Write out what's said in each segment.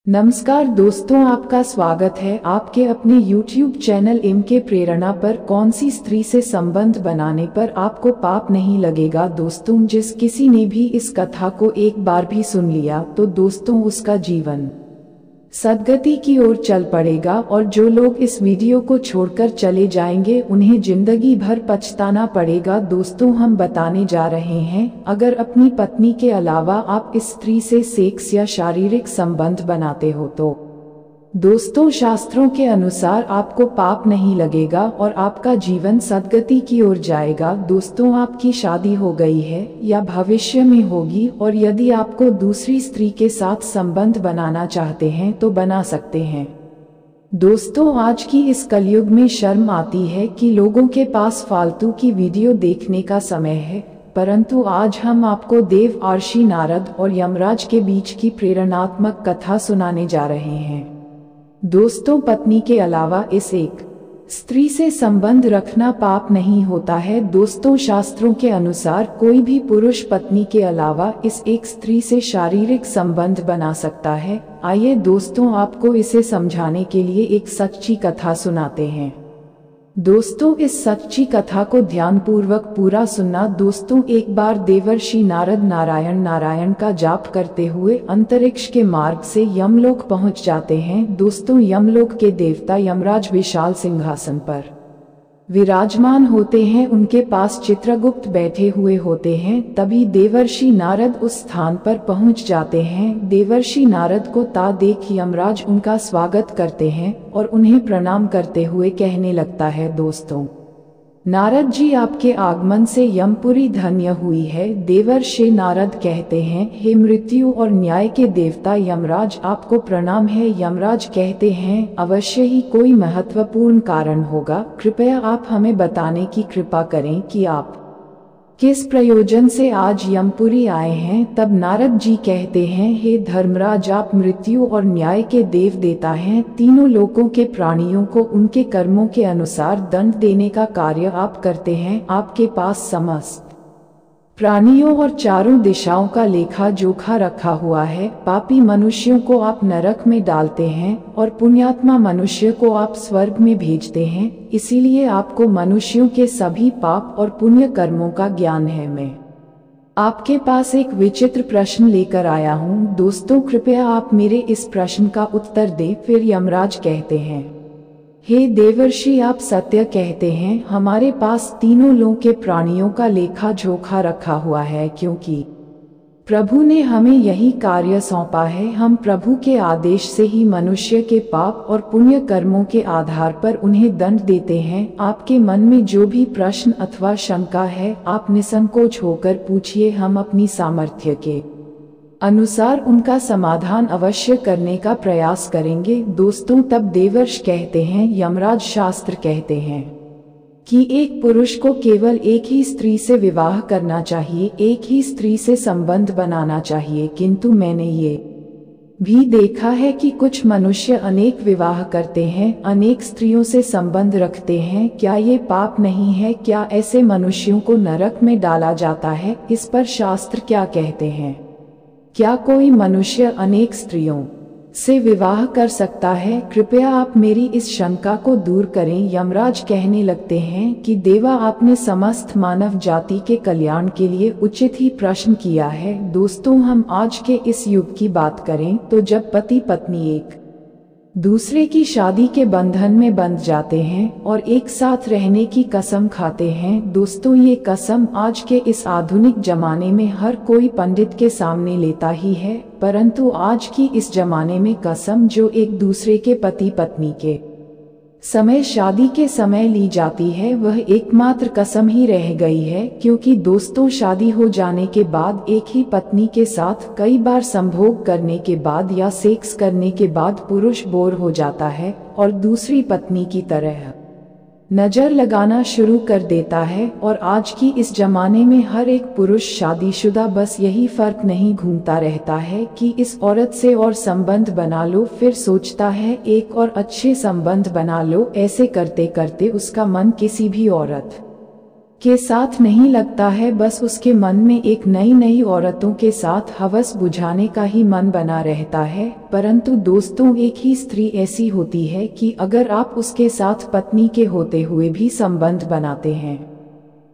नमस्कार दोस्तों, आपका स्वागत है आपके अपने YouTube चैनल एम के प्रेरणा पर। कौन सी स्त्री से संबंध बनाने पर आपको पाप नहीं लगेगा। दोस्तों, जिस किसी ने भी इस कथा को एक बार भी सुन लिया तो दोस्तों उसका जीवन सद्गति की ओर चल पड़ेगा, और जो लोग इस वीडियो को छोड़कर चले जाएंगे उन्हें जिंदगी भर पछताना पड़ेगा। दोस्तों, हम बताने जा रहे हैं, अगर अपनी पत्नी के अलावा आप इस स्त्री से सेक्स या शारीरिक संबंध बनाते हो तो दोस्तों शास्त्रों के अनुसार आपको पाप नहीं लगेगा और आपका जीवन सद्गति की ओर जाएगा। दोस्तों, आपकी शादी हो गई है या भविष्य में होगी, और यदि आपको दूसरी स्त्री के साथ संबंध बनाना चाहते हैं तो बना सकते हैं। दोस्तों, आज की इस कलयुग में शर्म आती है कि लोगों के पास फालतू की वीडियो देखने का समय है, परंतु आज हम आपको देव ऋषि नारद और यमराज के बीच की प्रेरणात्मक कथा सुनाने जा रहे हैं। दोस्तों, पत्नी के अलावा इस एक स्त्री से संबंध रखना पाप नहीं होता है। दोस्तों, शास्त्रों के अनुसार कोई भी पुरुष पत्नी के अलावा इस एक स्त्री से शारीरिक संबंध बना सकता है। आइए दोस्तों, आपको इसे समझाने के लिए एक सच्ची कथा सुनाते हैं। दोस्तों, इस सच्ची कथा को ध्यानपूर्वक पूरा सुनना। दोस्तों, एक बार देवर्षि नारद नारायण नारायण का जाप करते हुए अंतरिक्ष के मार्ग से यमलोक पहुंच जाते हैं। दोस्तों, यमलोक के देवता यमराज विशाल सिंहासन पर विराजमान होते हैं, उनके पास चित्रगुप्त बैठे हुए होते हैं। तभी देवर्षि नारद उस स्थान पर पहुंच जाते हैं। देवर्षि नारद को देख यमराज उनका स्वागत करते हैं और उन्हें प्रणाम करते हुए कहने लगता है, दोस्तों नारद जी, आपके आगमन से यमपुरी धन्य हुई है। देवर्षि नारद कहते हैं, हे मृत्यु और न्याय के देवता यमराज, आपको प्रणाम है। यमराज कहते हैं, अवश्य ही कोई महत्वपूर्ण कारण होगा, कृपया आप हमें बताने की कृपा करें कि आप किस प्रयोजन से आज यमपुरी आए हैं। तब नारद जी कहते हैं, हे धर्मराज, आप मृत्यु और न्याय के देव देता हैं। तीनों लोकों के प्राणियों को उनके कर्मों के अनुसार दंड देने का कार्य आप करते हैं। आपके पास समस्त प्राणियों और चारों दिशाओं का लेखा जोखा रखा हुआ है। पापी मनुष्यों को आप नरक में डालते हैं और पुण्यात्मा मनुष्य को आप स्वर्ग में भेजते हैं। इसीलिए आपको मनुष्यों के सभी पाप और पुण्य कर्मों का ज्ञान है। मैं आपके पास एक विचित्र प्रश्न लेकर आया हूँ। दोस्तों, कृपया आप मेरे इस प्रश्न का उत्तर दें। फिर यमराज कहते हैं, हे देवर्षि, आप सत्य कहते हैं, हमारे पास तीनों लोक के प्राणियों का लेखा जोखा रखा हुआ है, क्योंकि प्रभु ने हमें यही कार्य सौंपा है। हम प्रभु के आदेश से ही मनुष्य के पाप और पुण्य कर्मों के आधार पर उन्हें दंड देते हैं। आपके मन में जो भी प्रश्न अथवा शंका है, आप निसंकोच होकर पूछिए, हम अपनी सामर्थ्य के अनुसार उनका समाधान अवश्य करने का प्रयास करेंगे। दोस्तों, तब देवर्षि कहते हैं, यमराज, शास्त्र कहते हैं कि एक पुरुष को केवल एक ही स्त्री से विवाह करना चाहिए, एक ही स्त्री से संबंध बनाना चाहिए। किंतु मैंने ये भी देखा है कि कुछ मनुष्य अनेक विवाह करते हैं, अनेक स्त्रियों से संबंध रखते हैं। क्या ये पाप नहीं है? क्या ऐसे मनुष्यों को नरक में डाला जाता है? इस पर शास्त्र क्या कहते हैं? क्या कोई मनुष्य अनेक स्त्रियों से विवाह कर सकता है? कृपया आप मेरी इस शंका को दूर करें। यमराज कहने लगते हैं कि देवा, आपने समस्त मानव जाति के कल्याण के लिए उचित ही प्रश्न किया है। दोस्तों, हम आज के इस युग की बात करें तो जब पति पत्नी एक दूसरे की शादी के बंधन में बंध जाते हैं और एक साथ रहने की कसम खाते हैं। दोस्तों, ये कसम आज के इस आधुनिक जमाने में हर कोई पंडित के सामने लेता ही है, परंतु आज की इस जमाने में कसम जो एक दूसरे के पति पत्नी के समय शादी के समय ली जाती है, वह एकमात्र कसम ही रह गई है। क्योंकि दोस्तों, शादी हो जाने के बाद एक ही पत्नी के साथ कई बार संभोग करने के बाद या सेक्स करने के बाद पुरुष बोर हो जाता है और दूसरी पत्नी की तरह नजर लगाना शुरू कर देता है। और आज की इस जमाने में हर एक पुरुष शादीशुदा बस यही फर्क नहीं घूमता रहता है कि इस औरत से और संबंध बना लो, फिर सोचता है एक और अच्छे संबंध बना लो। ऐसे करते करते उसका मन किसी भी औरत के साथ नहीं लगता है, बस उसके मन में एक नई नई औरतों के साथ हवस बुझाने का ही मन बना रहता है। परंतु दोस्तों, एक ही स्त्री ऐसी होती है कि अगर आप उसके साथ पत्नी के होते हुए भी संबंध बनाते हैं,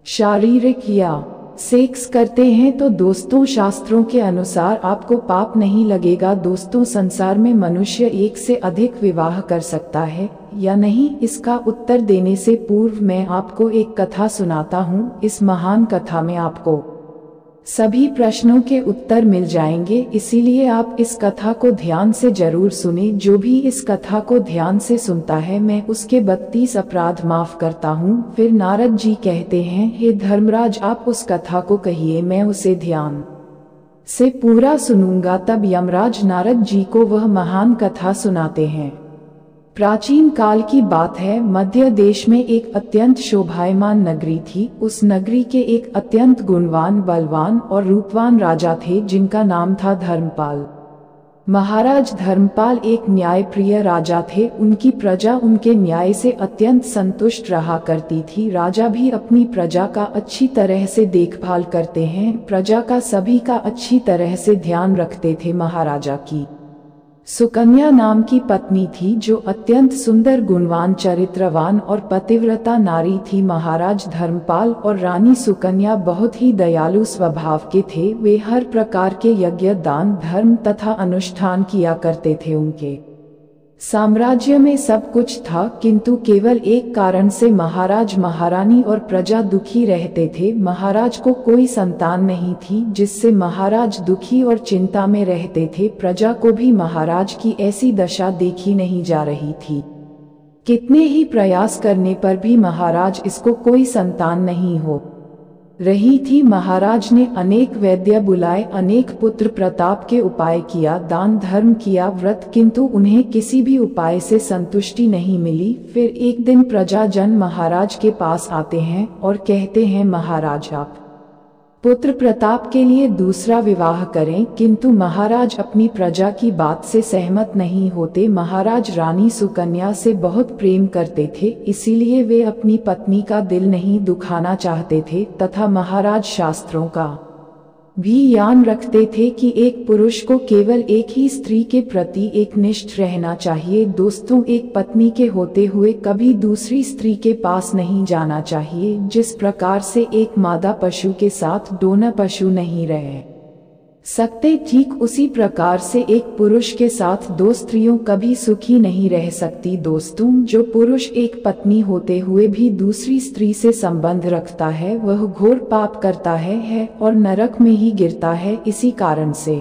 शारीरिक या सेक्स करते हैं, तो दोस्तों शास्त्रों के अनुसार आपको पाप नहीं लगेगा। दोस्तों, संसार में मनुष्य एक से अधिक विवाह कर सकता है या नहीं, इसका उत्तर देने से पूर्व मैं आपको एक कथा सुनाता हूँ। इस महान कथा में आपको सभी प्रश्नों के उत्तर मिल जाएंगे, इसीलिए आप इस कथा को ध्यान से जरूर सुने। जो भी इस कथा को ध्यान से सुनता है, मैं उसके 32 अपराध माफ करता हूँ। फिर नारद जी कहते हैं, हे धर्मराज, आप उस कथा को कहिए, मैं उसे ध्यान से पूरा सुनूंगा। तब यमराज नारद जी को वह महान कथा सुनाते हैं। प्राचीन काल की बात है, मध्य देश में एक अत्यंत शोभायमान नगरी थी। उस नगरी के एक अत्यंत गुणवान, बलवान और रूपवान राजा थे, जिनका नाम था धर्मपाल। महाराज धर्मपाल एक न्यायप्रिय राजा थे। उनकी प्रजा उनके न्याय से अत्यंत संतुष्ट रहा करती थी। राजा भी अपनी प्रजा का अच्छी तरह से देखभाल करते हैं, प्रजा का सभी का अच्छी तरह से ध्यान रखते थे। महाराजा की सुकन्या नाम की पत्नी थी, जो अत्यंत सुंदर, गुणवान, चरित्रवान और पतिव्रता नारी थी। महाराज धर्मपाल और रानी सुकन्या बहुत ही दयालु स्वभाव के थे। वे हर प्रकार के यज्ञ, दान, धर्म तथा अनुष्ठान किया करते थे। उनके साम्राज्य में सब कुछ था, किंतु केवल एक कारण से महाराज, महारानी और प्रजा दुखी रहते थे। महाराज को कोई संतान नहीं थी, जिससे महाराज दुखी और चिंता में रहते थे। प्रजा को भी महाराज की ऐसी दशा देखी नहीं जा रही थी। कितने ही प्रयास करने पर भी महाराज इसको कोई संतान नहीं हो रही थी। महाराज ने अनेक वैद्य बुलाए, अनेक पुत्र प्रताप के उपाय किया, दान धर्म किया, व्रत, किंतु उन्हें किसी भी उपाय से संतुष्टि नहीं मिली। फिर एक दिन प्रजाजन महाराज के पास आते हैं और कहते हैं, महाराज, आप पुत्र प्रताप के लिए दूसरा विवाह करें। किंतु महाराज अपनी प्रजा की बात से सहमत नहीं होते। महाराज रानी सुकन्या से बहुत प्रेम करते थे, इसीलिए वे अपनी पत्नी का दिल नहीं दुखाना चाहते थे, तथा महाराज शास्त्रों का भी ज्ञान रखते थे कि एक पुरुष को केवल एक ही स्त्री के प्रति एकनिष्ठ रहना चाहिए। दोस्तों, एक पत्नी के होते हुए कभी दूसरी स्त्री के पास नहीं जाना चाहिए। जिस प्रकार से एक मादा पशु के साथ दोनों पशु नहीं रह सकते, ठीक उसी प्रकार से एक पुरुष के साथ दो स्त्रियों कभी सुखी नहीं रह सकती। दोस्तों, जो पुरुष एक पत्नी होते हुए भी दूसरी स्त्री से संबंध रखता है, वह घोर पाप करता है और नरक में ही गिरता है। इसी कारण से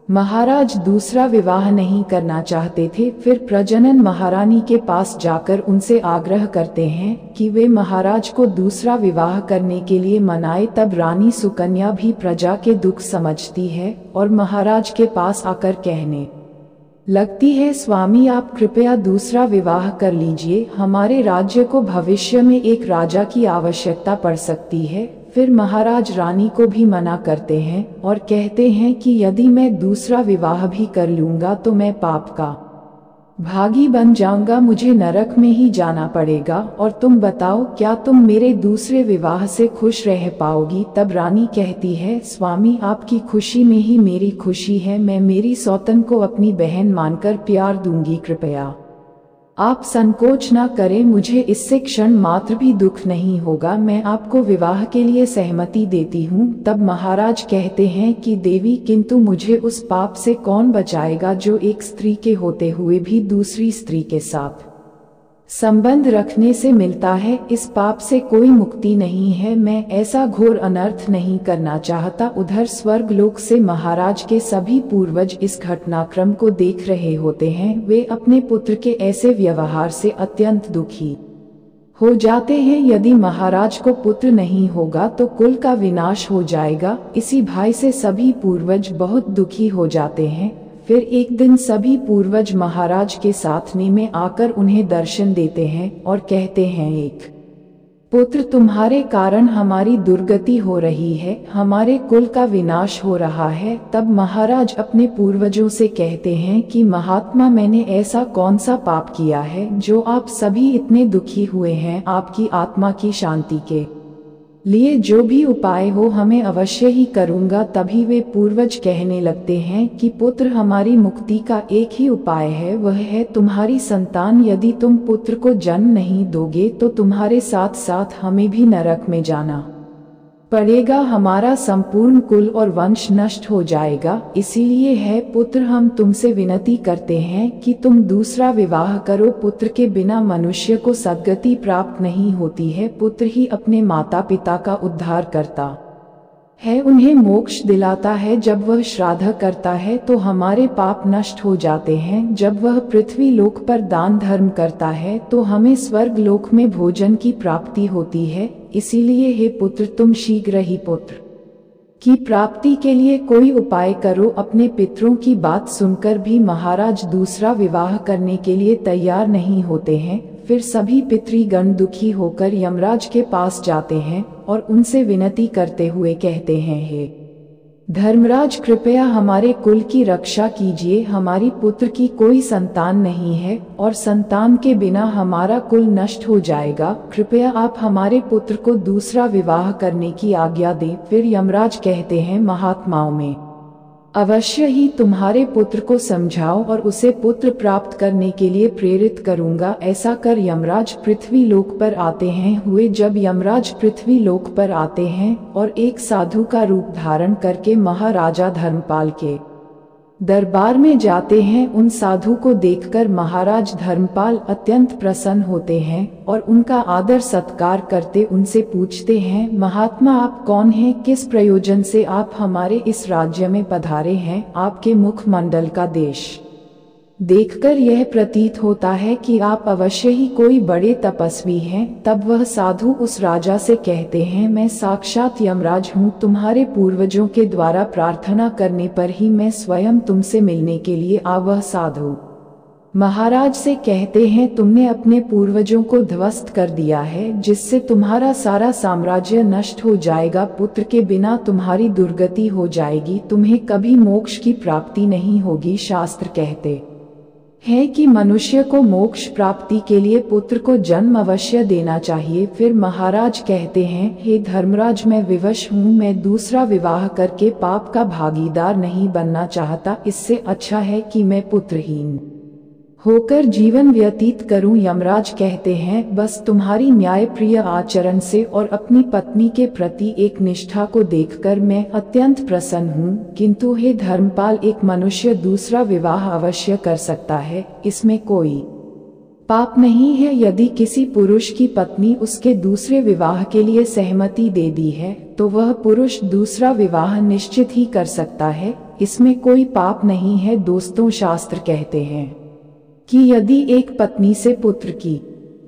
महाराज दूसरा विवाह नहीं करना चाहते थे। फिर प्रजनन महारानी के पास जाकर उनसे आग्रह करते हैं कि वे महाराज को दूसरा विवाह करने के लिए मनाए। तब रानी सुकन्या भी प्रजा के दुख समझती है और महाराज के पास आकर कहने लगती है, स्वामी, आप कृपया दूसरा विवाह कर लीजिए, हमारे राज्य को भविष्य में एक राजा की आवश्यकता पड़ सकती है। फिर महाराज रानी को भी मना करते हैं और कहते हैं कि यदि मैं दूसरा विवाह भी कर लूंगा तो मैं पाप का भागी बन जाऊंगा, मुझे नरक में ही जाना पड़ेगा। और तुम बताओ, क्या तुम मेरे दूसरे विवाह से खुश रह पाओगी? तब रानी कहती है, स्वामी, आपकी खुशी में ही मेरी खुशी है, मैं मेरी सौतन को अपनी बहन मानकर प्यार दूंगी, कृपया आप संकोच न करें, मुझे इससे क्षण मात्र भी दुख नहीं होगा, मैं आपको विवाह के लिए सहमति देती हूँ। तब महाराज कहते हैं कि देवी, किंतु मुझे उस पाप से कौन बचाएगा जो एक स्त्री के होते हुए भी दूसरी स्त्री के साथ संबंध रखने से मिलता है। इस पाप से कोई मुक्ति नहीं है, मैं ऐसा घोर अनर्थ नहीं करना चाहता। उधर स्वर्ग लोक से महाराज के सभी पूर्वज इस घटनाक्रम को देख रहे होते हैं। वे अपने पुत्र के ऐसे व्यवहार से अत्यंत दुखी हो जाते हैं। यदि महाराज को पुत्र नहीं होगा तो कुल का विनाश हो जाएगा। इसी भय से सभी पूर्वज बहुत दुखी हो जाते हैं। फिर एक दिन सभी पूर्वज महाराज के साथने में आकर उन्हें दर्शन देते हैं और कहते हैं, एक पुत्र तुम्हारे कारण हमारी दुर्गति हो रही है, हमारे कुल का विनाश हो रहा है। तब महाराज अपने पूर्वजों से कहते हैं कि महात्मा, मैंने ऐसा कौन सा पाप किया है जो आप सभी इतने दुखी हुए हैं? आपकी आत्मा की शांति के लिए जो भी उपाय हो हमें अवश्य ही करूँगा। तभी वे पूर्वज कहने लगते हैं कि पुत्र हमारी मुक्ति का एक ही उपाय है, वह है तुम्हारी संतान। यदि तुम पुत्र को जन्म नहीं दोगे तो तुम्हारे साथ साथ हमें भी नरक में जाना पड़ेगा, हमारा संपूर्ण कुल और वंश नष्ट हो जाएगा। इसीलिए है पुत्र, हम तुमसे विनती करते हैं कि तुम दूसरा विवाह करो। पुत्र के बिना मनुष्य को सद्गति प्राप्त नहीं होती है। पुत्र ही अपने माता पिता का उद्धार करता है, उन्हें मोक्ष दिलाता है। जब वह श्राद्ध करता है तो हमारे पाप नष्ट हो जाते हैं। जब वह पृथ्वी लोक पर दान धर्म करता है तो हमें स्वर्ग लोक में भोजन की प्राप्ति होती है। इसीलिए हे पुत्र, तुम शीघ्र ही पुत्र की प्राप्ति के लिए कोई उपाय करो। अपने पितरों की बात सुनकर भी महाराज दूसरा विवाह करने के लिए तैयार नहीं होते हैं। फिर सभी पितृगण दुखी होकर यमराज के पास जाते हैं और उनसे विनती करते हुए कहते हैं, हे धर्मराज, कृपया हमारे कुल की रक्षा कीजिए। हमारी पुत्र की कोई संतान नहीं है और संतान के बिना हमारा कुल नष्ट हो जाएगा। कृपया आप हमारे पुत्र को दूसरा विवाह करने की आज्ञा दें। फिर यमराज कहते हैं, महात्माओं में अवश्य ही तुम्हारे पुत्र को समझाओ और उसे पुत्र प्राप्त करने के लिए प्रेरित करूंगा। ऐसा कर यमराज पृथ्वी लोक पर आते हैं। जब यमराज पृथ्वी लोक पर आते हैं और एक साधु का रूप धारण करके महाराजा धर्मपाल के दरबार में जाते हैं, उन साधु को देखकर महाराज धर्मपाल अत्यंत प्रसन्न होते हैं और उनका आदर सत्कार करते उनसे पूछते हैं, महात्मा आप कौन हैं? किस प्रयोजन से आप हमारे इस राज्य में पधारे हैं? आपके मुखमंडल का देश देखकर यह प्रतीत होता है कि आप अवश्य ही कोई बड़े तपस्वी हैं। तब वह साधु उस राजा से कहते हैं, मैं साक्षात यमराज हूँ। तुम्हारे पूर्वजों के द्वारा प्रार्थना करने पर ही मैं स्वयं तुमसे मिलने के लिए आ। वह साधु महाराज से कहते हैं, तुमने अपने पूर्वजों को ध्वस्त कर दिया है, जिससे तुम्हारा सारा साम्राज्य नष्ट हो जाएगा। पुत्र के बिना तुम्हारी दुर्गति हो जाएगी, तुम्हें कभी मोक्ष की प्राप्ति नहीं होगी। शास्त्र कहते है कि मनुष्य को मोक्ष प्राप्ति के लिए पुत्र को जन्म अवश्य देना चाहिए। फिर महाराज कहते हैं, हे धर्मराज, मैं विवश हूँ। मैं दूसरा विवाह करके पाप का भागीदार नहीं बनना चाहता। इससे अच्छा है कि मैं पुत्रहीन होकर जीवन व्यतीत करूं। यमराज कहते हैं, बस तुम्हारी न्यायप्रिय आचरण से और अपनी पत्नी के प्रति एक निष्ठा को देखकर मैं अत्यंत प्रसन्न हूँ। किंतु हे धर्मपाल, एक मनुष्य दूसरा विवाह अवश्य कर सकता है, इसमें कोई पाप नहीं है। यदि किसी पुरुष की पत्नी उसके दूसरे विवाह के लिए सहमति दे दी है तो वह पुरुष दूसरा विवाह निश्चित ही कर सकता है, इसमें कोई पाप नहीं है। दोस्तों, शास्त्र कहते हैं कि यदि एक पत्नी से पुत्र की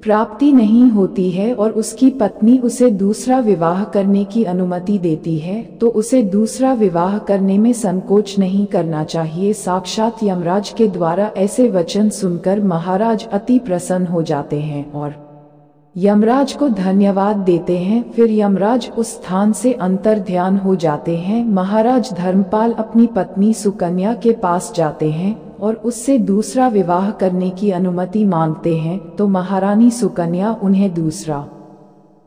प्राप्ति नहीं होती है और उसकी पत्नी उसे दूसरा विवाह करने की अनुमति देती है तो उसे दूसरा विवाह करने में संकोच नहीं करना चाहिए। साक्षात यमराज के द्वारा ऐसे वचन सुनकर महाराज अति प्रसन्न हो जाते हैं और यमराज को धन्यवाद देते हैं। फिर यमराज उस स्थान से अंतर्ध्यान हो जाते हैं। महाराज धर्मपाल अपनी पत्नी सुकन्या के पास जाते हैं और उससे दूसरा विवाह करने की अनुमति मांगते हैं, तो महारानी सुकन्या उन्हें दूसरा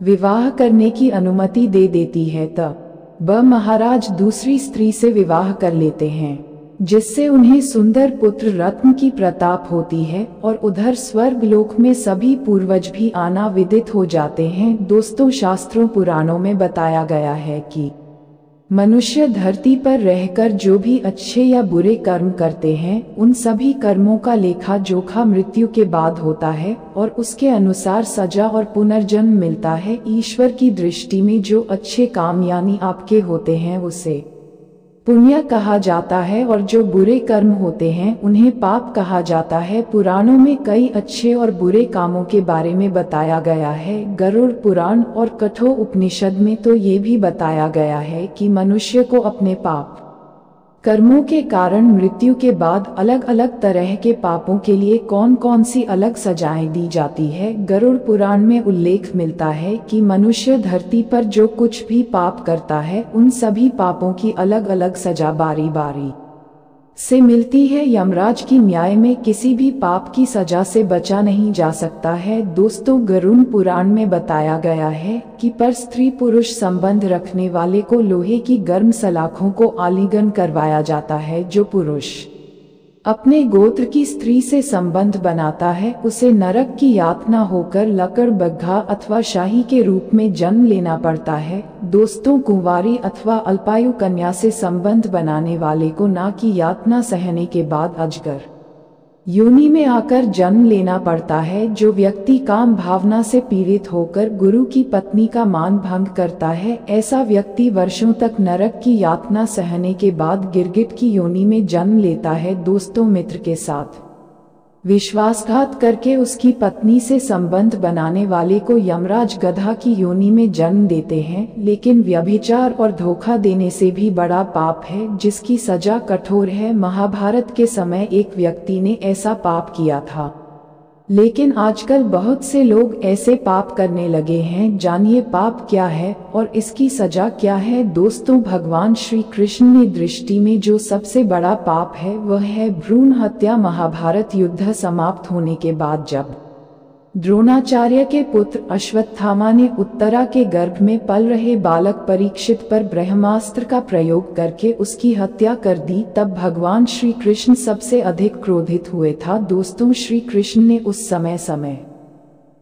विवाह करने की अनुमति दे देती है। तब महाराज दूसरी स्त्री से विवाह कर लेते हैं, जिससे उन्हें सुंदर पुत्र रत्न की प्रताप होती है और उधर स्वर्ग लोक में सभी पूर्वज भी आना विदित हो जाते हैं। दोस्तों, शास्त्रों पुराणों में बताया गया है कि मनुष्य धरती पर रहकर जो भी अच्छे या बुरे कर्म करते हैं, उन सभी कर्मों का लेखा जोखा मृत्यु के बाद होता है और उसके अनुसार सजा और पुनर्जन्म मिलता है। ईश्वर की दृष्टि में जो अच्छे काम यानी आपके होते हैं उसे पुण्य कहा जाता है और जो बुरे कर्म होते हैं उन्हें पाप कहा जाता है। पुराणों में कई अच्छे और बुरे कामों के बारे में बताया गया है। गरुड़ पुराण और कठोर उपनिषद में तो ये भी बताया गया है कि मनुष्य को अपने पाप कर्मों के कारण मृत्यु के बाद अलग अलग तरह के पापों के लिए कौन कौन सी अलग सजाएं दी जाती है। गरुड़ पुराण में उल्लेख मिलता है कि मनुष्य धरती पर जो कुछ भी पाप करता है उन सभी पापों की अलग अलग सजा बारी बारी से मिलती है। यमराज की न्याय में किसी भी पाप की सजा से बचा नहीं जा सकता है। दोस्तों, गरुड़ पुराण में बताया गया है कि पर स्त्री पुरुष संबंध रखने वाले को लोहे की गर्म सलाखों को आलिंगन करवाया जाता है। जो पुरुष अपने गोत्र की स्त्री से संबंध बनाता है उसे नरक की यातना होकर लकड़बग्घा अथवा शाही के रूप में जन्म लेना पड़ता है। दोस्तों, कुंवारी अथवा अल्पायु कन्या से संबंध बनाने वाले को ना की यातना सहने के बाद अजगर योनि में आकर जन्म लेना पड़ता है। जो व्यक्ति काम भावना से पीड़ित होकर गुरु की पत्नी का मान भंग करता है, ऐसा व्यक्ति वर्षों तक नरक की यातना सहने के बाद गिरगिट की योनि में जन्म लेता है। दोस्तों, मित्र के साथ विश्वासघात करके उसकी पत्नी से संबंध बनाने वाले को यमराज गधा की योनि में जन्म देते हैं। लेकिन व्यभिचार और धोखा देने से भी बड़ा पाप है जिसकी सजा कठोर है। महाभारत के समय एक व्यक्ति ने ऐसा पाप किया था, लेकिन आजकल बहुत से लोग ऐसे पाप करने लगे हैं। जानिए पाप क्या है और इसकी सजा क्या है। दोस्तों, भगवान श्री कृष्ण ने दृष्टि में जो सबसे बड़ा पाप है वह है भ्रूण हत्या। महाभारत युद्ध समाप्त होने के बाद जब द्रोणाचार्य के पुत्र अश्वत्थामा ने उत्तरा के गर्भ में पल रहे बालक परीक्षित पर ब्रह्मास्त्र का प्रयोग करके उसकी हत्या कर दी, तब भगवान श्री कृष्ण सबसे अधिक क्रोधित हुए था। दोस्तों, श्री कृष्ण ने उस समय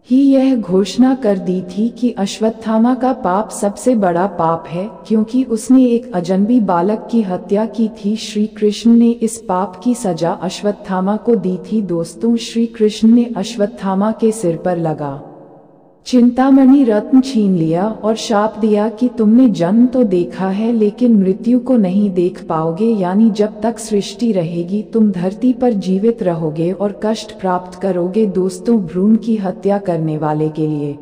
ही यह घोषणा कर दी थी कि अश्वत्थामा का पाप सबसे बड़ा पाप है, क्योंकि उसने एक अजनबी बालक की हत्या की थी। श्री कृष्ण ने इस पाप की सजा अश्वत्थामा को दी थी। दोस्तों, श्री कृष्ण ने अश्वत्थामा के सिर पर लगा चिंतामणि रत्न छीन लिया और शाप दिया कि तुमने जन्म तो देखा है लेकिन मृत्यु को नहीं देख पाओगे, यानी जब तक सृष्टि रहेगी तुम धरती पर जीवित रहोगे और कष्ट प्राप्त करोगे। दोस्तों, भ्रूण की हत्या करने वाले के लिए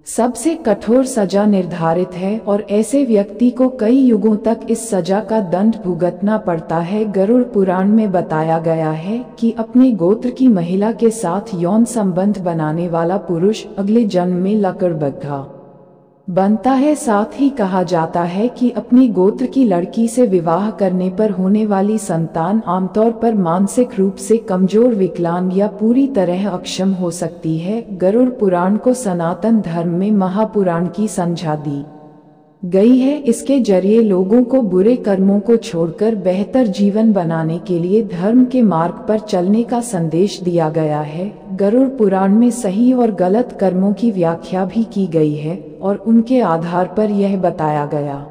सबसे कठोर सजा निर्धारित है और ऐसे व्यक्ति को कई युगों तक इस सजा का दंड भुगतना पड़ता है। गरुड़ पुराण में बताया गया है कि अपने गोत्र की महिला के साथ यौन संबंध बनाने वाला पुरुष अगले जन्म में लकड़बग्घा बनता है। साथ ही कहा जाता है कि अपने गोत्र की लड़की से विवाह करने पर होने वाली संतान आमतौर पर मानसिक रूप से कमजोर, विकलांग या पूरी तरह अक्षम हो सकती है। गरुड़ पुराण को सनातन धर्म में महापुराण की संज्ञा दी गई है। इसके जरिए लोगों को बुरे कर्मों को छोड़कर बेहतर जीवन बनाने के लिए धर्म के मार्ग पर चलने का संदेश दिया गया है। गरुड़ पुराण में सही और गलत कर्मों की व्याख्या भी की गई है और उनके आधार पर यह बताया गया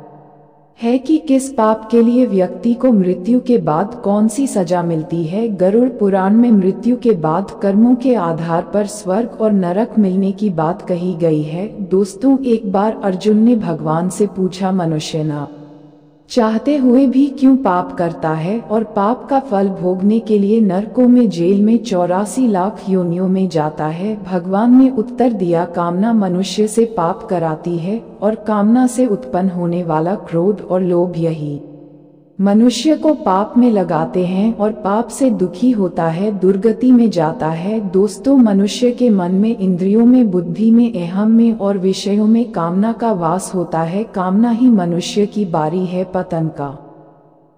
है कि किस पाप के लिए व्यक्ति को मृत्यु के बाद कौन सी सजा मिलती है। गरुड़ पुराण में मृत्यु के बाद कर्मों के आधार पर स्वर्ग और नरक मिलने की बात कही गई है। दोस्तों, एक बार अर्जुन ने भगवान से पूछा, मनुष्य ना चाहते हुए भी क्यों पाप करता है और पाप का फल भोगने के लिए नरकों में, जेल में 84 लाख योनियों में जाता है। भगवान ने उत्तर दिया, कामना मनुष्य से पाप कराती है और कामना से उत्पन्न होने वाला क्रोध और लोभ यही मनुष्य को पाप में लगाते हैं और पाप से दुखी होता है, दुर्गति में जाता है। दोस्तों, मनुष्य के मन में, इंद्रियों में, बुद्धि में, अहम में और विषयों में कामना का वास होता है। कामना ही मनुष्य की बारी है पतन का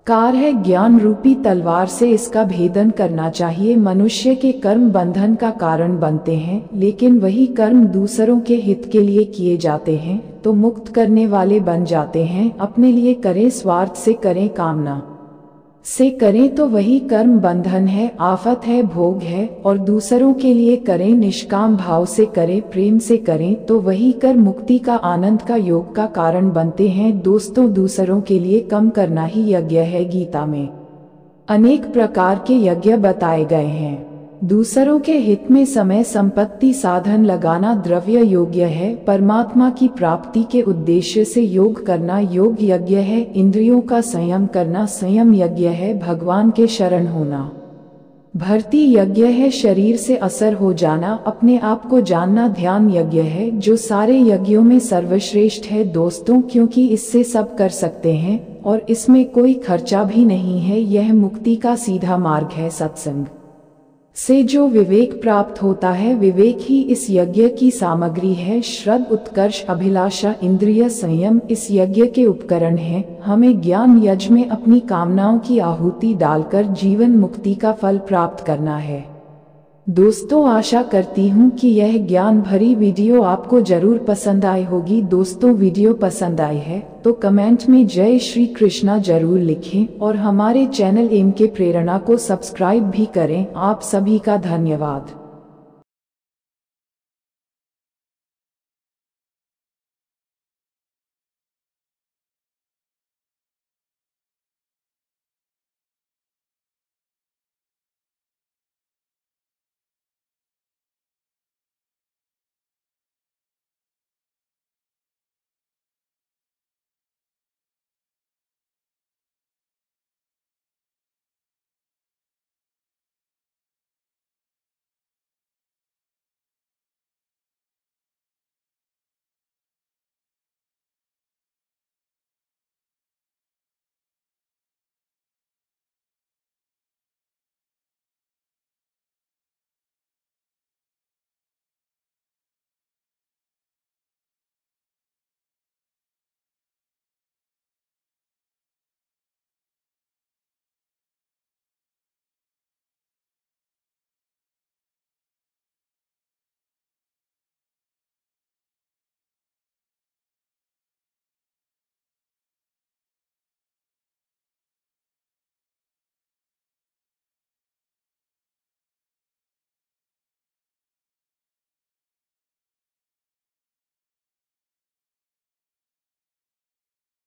कार है। ज्ञान रूपी तलवार से इसका भेदन करना चाहिए। मनुष्य के कर्म बंधन का कारण बनते हैं, लेकिन वही कर्म दूसरों के हित के लिए किए जाते हैं तो मुक्त करने वाले बन जाते हैं। अपने लिए करें, स्वार्थ से करें, कामना से करें तो वही कर्म बंधन है, आफत है, भोग है। और दूसरों के लिए करें, निष्काम भाव से करें, प्रेम से करें तो वही कर मुक्ति का, आनंद का, योग का कारण बनते हैं। दोस्तों, दूसरों के लिए कम करना ही यज्ञ है। गीता में अनेक प्रकार के यज्ञ बताए गए हैं। दूसरों के हित में समय, संपत्ति, साधन लगाना द्रव्य योग्य है। परमात्मा की प्राप्ति के उद्देश्य से योग करना योग यज्ञ है। इंद्रियों का संयम करना संयम यज्ञ है। भगवान के शरण होना भक्ति यज्ञ है। शरीर से असर हो जाना, अपने आप को जानना ध्यान यज्ञ है, जो सारे यज्ञों में सर्वश्रेष्ठ है। दोस्तों, क्योंकि इससे सब कर सकते हैं और इसमें कोई खर्चा भी नहीं है। यह मुक्ति का सीधा मार्ग है। सत्संग से जो विवेक प्राप्त होता है, विवेक ही इस यज्ञ की सामग्री है। श्रद्धा, उत्कर्ष, अभिलाषा, इंद्रिय संयम इस यज्ञ के उपकरण हैं। हमें ज्ञान यज्ञ में अपनी कामनाओं की आहुति डालकर जीवन मुक्ति का फल प्राप्त करना है। दोस्तों, आशा करती हूँ कि यह ज्ञान भरी वीडियो आपको जरूर पसंद आई होगी। दोस्तों, वीडियो पसंद आई है तो कमेंट में जय श्री कृष्णा जरूर लिखें और हमारे चैनल एम के प्रेरणा को सब्सक्राइब भी करें। आप सभी का धन्यवाद।